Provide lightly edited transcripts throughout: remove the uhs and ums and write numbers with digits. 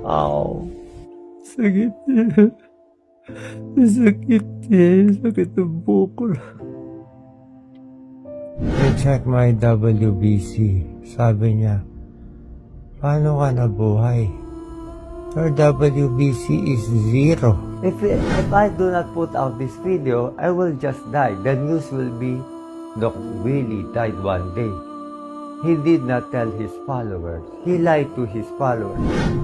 Ow. Sakit niya. Sakit niya. Sakit ng bukol. I check my WBC. Sabi niya, paano ka nabuhay? Your WBC is 0. If I do not put out this video, I will just die. The news will be, Doc Willie died one day. He did not tell his followers. He lied to his followers.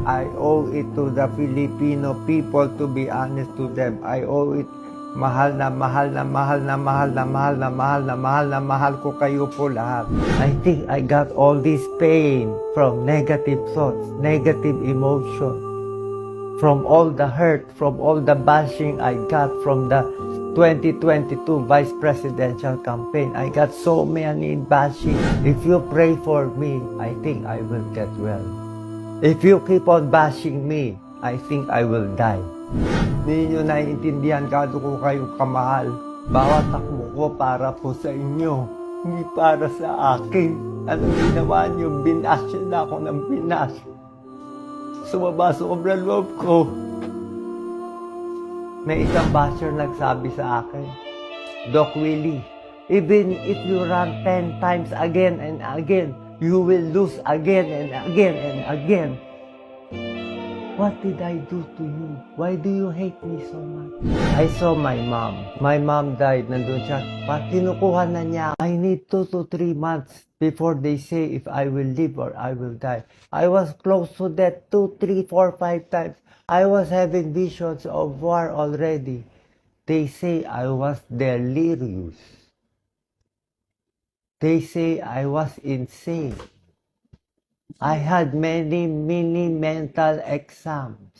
I owe it to the Filipino people to be honest to them. I owe it. Mahal na mahal na mahal na mahal na mahal na mahal na mahal na mahal ko kayo po lahat. I think I got all this pain from negative thoughts, negative emotion, from all the hurt, from all the bashing I got from the 2022 Vice Presidential campaign. I got so many bashing. If you pray for me, I think I will get well. If you keep on bashing me, I think I will die. Hindi nyo naiintindihan kado ko kayong kamahal. Bawat takbo ko para po sa inyo, hindi para sa akin. Anong ginawa nyo? Binasya na ako ng binasya. Sumaba sobrang loob ko. May isang basher nagsabi sa akin, Doc Willie, even if you run 10 times again and again, you will lose again and again and again. What did I do to you? Why do you hate me so much? I saw my mom. My mom died. Nandun siya. Kinukuha na niya. I need 2 to 3 months before they say if I will live or I will die. I was close to death 2, 3, 4, 5 times. I was having visions of war already. They say I was delirious. They say I was insane. I had many mental exams.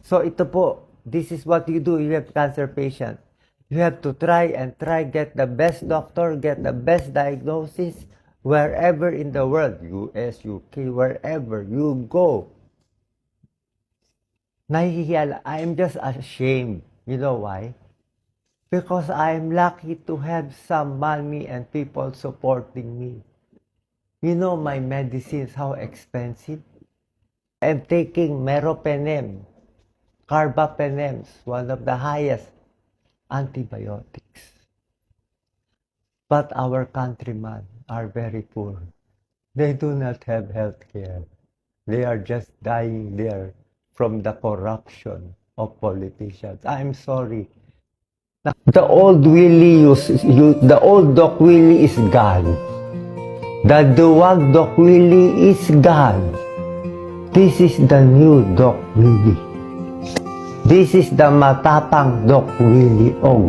So ito po, this is what you do. You have cancer patient. You have to try and try, get the best doctor, get the best diagnosis wherever in the world, US, UK, wherever you go. Nahihiya, I am just ashamed. You know why? Because I am lucky to have some money and people supporting me. You know my medicines, how expensive? I'm taking meropenem, carbapenems, one of the highest antibiotics. But our countrymen are very poor. They do not have health care. They are just dying there from the corruption of politicians. I'm sorry. The old Willie, the old Doc Willie is gone. The duwag Doc Willie is gone. This is the new Doc Willie. This is the matapang Doc Willie Ong.